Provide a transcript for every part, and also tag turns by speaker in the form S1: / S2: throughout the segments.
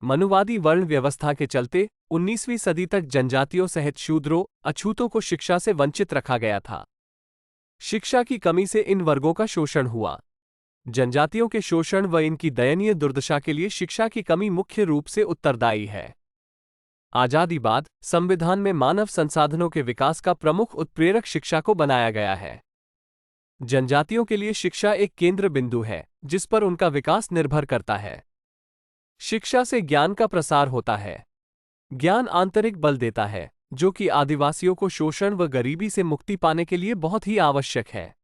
S1: मनुवादी वर्ण व्यवस्था के चलते 19वीं सदी तक जनजातियों सहित शूद्रों, अछूतों को शिक्षा से वंचित रखा गया था। शिक्षा की कमी से इन वर्गों का शोषण हुआ। जनजातियों के शोषण व इनकी दयनीय दुर्दशा के लिए शिक्षा की कमी मुख्य रूप से उत्तरदायी है। आजादी बाद संविधान में मानव संसाधनों के विकास का प्रमुख उत्प्रेरक शिक्षा को बनाया गया है। जनजातियों के लिए शिक्षा एक केंद्र बिंदु है जिस पर उनका विकास निर्भर करता है। शिक्षा से ज्ञान का प्रसार होता है। ज्ञान आंतरिक बल देता है जो कि आदिवासियों को शोषण व गरीबी से मुक्ति पाने के लिए बहुत ही आवश्यक है।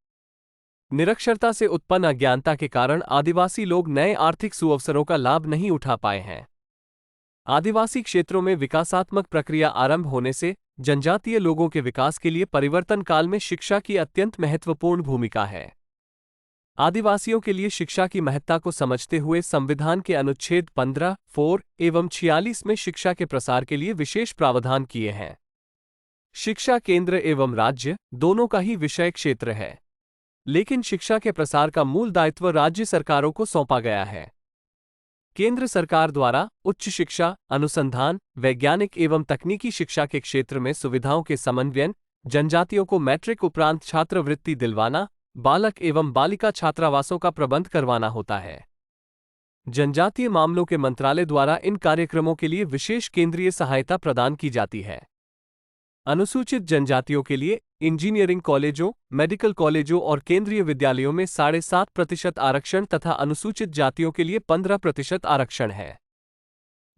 S1: निरक्षरता से उत्पन्न अज्ञानता के कारण आदिवासी लोग नए आर्थिक सुअवसरों का लाभ नहीं उठा पाए हैं। आदिवासी क्षेत्रों में विकासात्मक प्रक्रिया आरंभ होने से जनजातीय लोगों के विकास के लिए परिवर्तन काल में शिक्षा की अत्यंत महत्वपूर्ण भूमिका है। आदिवासियों के लिए शिक्षा की महत्ता को समझते हुए संविधान के अनुच्छेद 15, 4 एवं 46 में शिक्षा के प्रसार के लिए विशेष प्रावधान किए हैं। शिक्षा केंद्र एवं राज्य दोनों का ही विषय क्षेत्र है, लेकिन शिक्षा के प्रसार का मूल दायित्व राज्य सरकारों को सौंपा गया है। केंद्र सरकार द्वारा उच्च शिक्षा, अनुसंधान, वैज्ञानिक एवं तकनीकी शिक्षा के क्षेत्र में सुविधाओं के समन्वयन, जनजातियों को मैट्रिक उपरांत छात्रवृत्ति दिलवाना, बालक एवं बालिका छात्रावासों का प्रबंध करवाना होता है। जनजातीय मामलों के मंत्रालय द्वारा इन कार्यक्रमों के लिए विशेष केंद्रीय सहायता प्रदान की जाती है। अनुसूचित जनजातियों के लिए इंजीनियरिंग कॉलेजों, मेडिकल कॉलेजों और केंद्रीय विद्यालयों में 7.5% आरक्षण तथा अनुसूचित जातियों के लिए 15% आरक्षण है।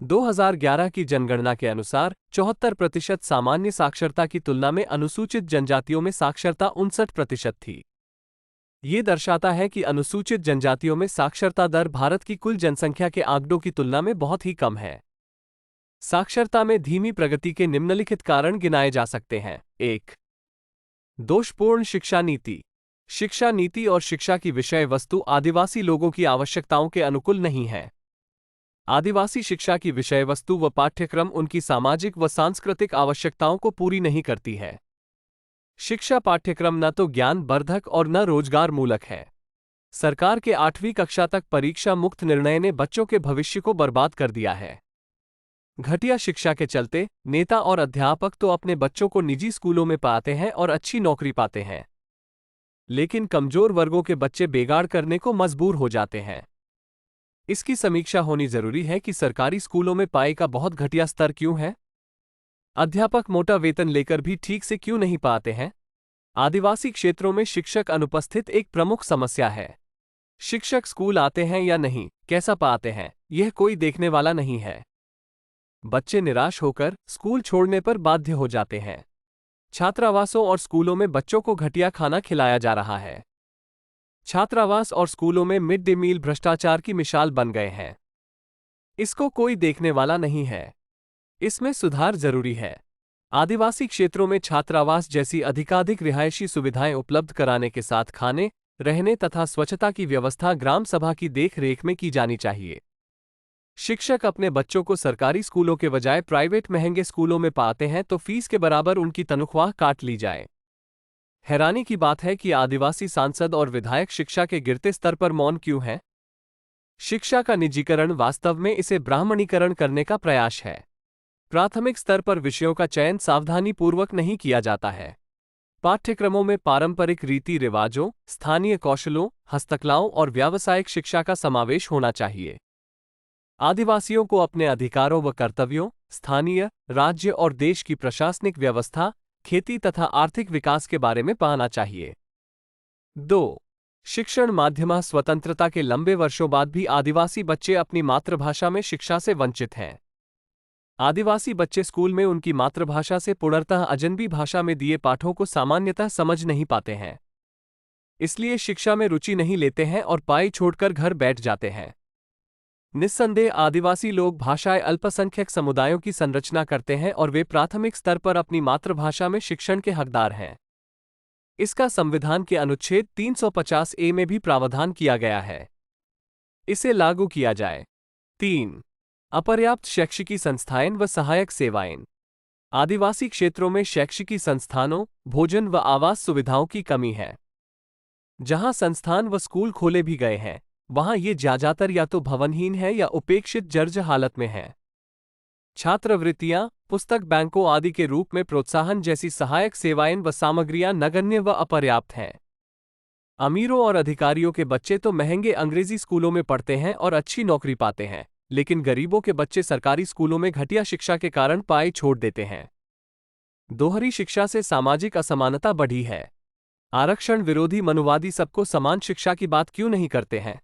S1: 2011 की जनगणना के अनुसार 74% सामान्य साक्षरता की तुलना में अनुसूचित जनजातियों में साक्षरता 59% थी। ये दर्शाता है कि अनुसूचित जनजातियों में साक्षरता दर भारत की कुल जनसंख्या के आंकड़ों की तुलना में बहुत ही कम है। साक्षरता में धीमी प्रगति के निम्नलिखित कारण गिनाए जा सकते हैं। 1. दोषपूर्ण शिक्षा नीति। शिक्षा नीति और शिक्षा की विषय वस्तु आदिवासी लोगों की आवश्यकताओं के अनुकूल नहीं है। आदिवासी शिक्षा की विषय वस्तु व पाठ्यक्रम उनकी सामाजिक व सांस्कृतिक आवश्यकताओं को पूरी नहीं करती है। शिक्षा पाठ्यक्रम न तो ज्ञान वर्धक और न रोजगार मूलक है। सरकार के 8वीं कक्षा तक परीक्षा मुक्त निर्णय ने बच्चों के भविष्य को बर्बाद कर दिया है। घटिया शिक्षा के चलते नेता और अध्यापक तो अपने बच्चों को निजी स्कूलों में पाते हैं और अच्छी नौकरी पाते हैं, लेकिन कमजोर वर्गों के बच्चे बेगाड़ करने को मजबूर हो जाते हैं। इसकी समीक्षा होनी जरूरी है कि सरकारी स्कूलों में पढ़ाई का बहुत घटिया स्तर क्यों है। अध्यापक मोटा वेतन लेकर भी ठीक से क्यों नहीं पाते हैं। आदिवासी क्षेत्रों में शिक्षक अनुपस्थित एक प्रमुख समस्या है। शिक्षक स्कूल आते हैं या नहीं, कैसा पाते हैं, यह कोई देखने वाला नहीं है। बच्चे निराश होकर स्कूल छोड़ने पर बाध्य हो जाते हैं। छात्रावासों और स्कूलों में बच्चों को घटिया खाना खिलाया जा रहा है। छात्रावास और स्कूलों में मिड डे मील भ्रष्टाचार की मिसाल बन गए हैं। इसको कोई देखने वाला नहीं है। इसमें सुधार जरूरी है। आदिवासी क्षेत्रों में छात्रावास जैसी अधिकाधिक रिहायशी सुविधाएं उपलब्ध कराने के साथ खाने, रहने तथा स्वच्छता की व्यवस्था ग्राम सभा की देखरेख में की जानी चाहिए। शिक्षक अपने बच्चों को सरकारी स्कूलों के बजाय प्राइवेट महंगे स्कूलों में पाते हैं तो फीस के बराबर उनकी तनख्वाह काट ली जाए। हैरानी की बात है कि आदिवासी सांसद और विधायक शिक्षा के गिरते स्तर पर मौन क्यों हैं। शिक्षा का निजीकरण वास्तव में इसे ब्राह्मणीकरण करने का प्रयास है। प्राथमिक स्तर पर विषयों का चयन सावधानीपूर्वक नहीं किया जाता है। पाठ्यक्रमों में पारंपरिक रीति रिवाजों, स्थानीय कौशलों, हस्तकलाओं और व्यावसायिक शिक्षा का समावेश होना चाहिए। आदिवासियों को अपने अधिकारों व कर्तव्यों, स्थानीय, राज्य और देश की प्रशासनिक व्यवस्था, खेती तथा आर्थिक विकास के बारे में पढ़ना चाहिए। 2. शिक्षण माध्यम स्वतंत्रता के लंबे वर्षों बाद भी आदिवासी बच्चे अपनी मातृभाषा में शिक्षा से वंचित हैं। आदिवासी बच्चे स्कूल में उनकी मातृभाषा से पूर्णतः अजनबी भाषा में दिए पाठों को सामान्यतः समझ नहीं पाते हैं। इसलिए शिक्षा में रुचि नहीं लेते हैं और पढ़ाई छोड़कर घर बैठ जाते हैं। निस्संदेह आदिवासी लोग भाषाई अल्पसंख्यक समुदायों की संरचना करते हैं और वे प्राथमिक स्तर पर अपनी मातृभाषा में शिक्षण के हकदार हैं। इसका संविधान के अनुच्छेद 350A में भी प्रावधान किया गया है। इसे लागू किया जाए। 3. अपर्याप्त शैक्षिकी संस्थाएं व सहायक सेवाएं। आदिवासी क्षेत्रों में शैक्षिकी संस्थानों, भोजन व आवास सुविधाओं की कमी है। जहां संस्थान व स्कूल खोले भी गए हैं, वहां ये ज्यादातर या तो भवनहीन है या उपेक्षित जर्जर हालत में है। छात्रवृत्तियां, पुस्तक बैंकों आदि के रूप में प्रोत्साहन जैसी सहायक सेवाएं व सामग्रियां नगण्य व अपर्याप्त हैं। अमीरों और अधिकारियों के बच्चे तो महंगे अंग्रेजी स्कूलों में पढ़ते हैं और अच्छी नौकरी पाते हैं, लेकिन गरीबों के बच्चे सरकारी स्कूलों में घटिया शिक्षा के कारण पढ़ाई छोड़ देते हैं। दोहरी शिक्षा से सामाजिक असमानता बढ़ी है। आरक्षण विरोधी मनुवादी सबको समान शिक्षा की बात क्यों नहीं करते हैं?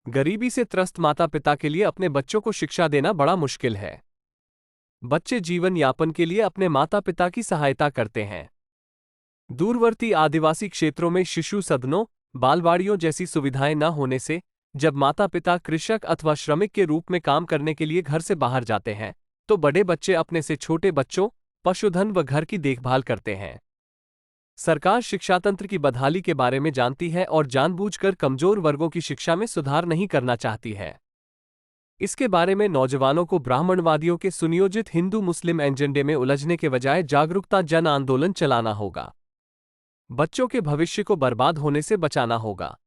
S1: गरीबी से त्रस्त माता पिता के लिए अपने बच्चों को शिक्षा देना बड़ा मुश्किल है। बच्चे जीवन यापन के लिए अपने माता पिता की सहायता करते हैं। दूरवर्ती आदिवासी क्षेत्रों में शिशु सदनों, बालवाड़ियों जैसी सुविधाएं न होने से जब माता पिता कृषक अथवा श्रमिक के रूप में काम करने के लिए घर से बाहर जाते हैं, तो बड़े बच्चे अपने से छोटे बच्चों, पशुधन व घर की देखभाल करते हैं। सरकार शिक्षा तंत्र की बदहाली के बारे में जानती है और जानबूझकर कमजोर वर्गों की शिक्षा में सुधार नहीं करना चाहती है। इसके बारे में नौजवानों को ब्राह्मणवादियों के सुनियोजित हिंदू मुस्लिम एजेंडे में उलझने के बजाय जागरूकता जन आंदोलन चलाना होगा। बच्चों के भविष्य को बर्बाद होने से बचाना होगा।